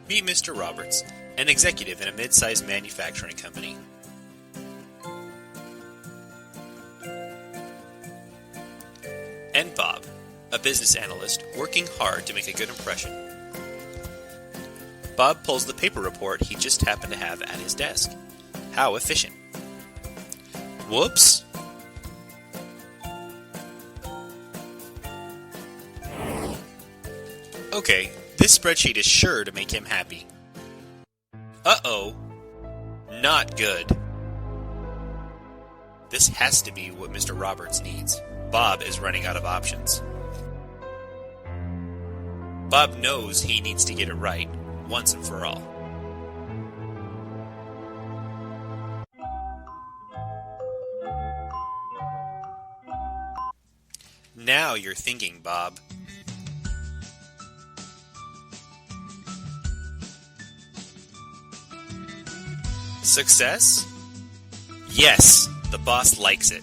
Meet Mr. Roberts, an executive in a mid-sized manufacturing company. And Bob, a business analyst working hard to make a good impression. Bob pulls the paper report he just happened to have at his desk. How efficient. Whoops! Okay, this spreadsheet is sure to make him happy. Uh-oh. Not good. This has to be what Mr. Roberts needs. Bob is running out of options. Bob knows he needs to get it right, once and for all. Now you're thinking, Bob. Success? Yes, the boss likes it.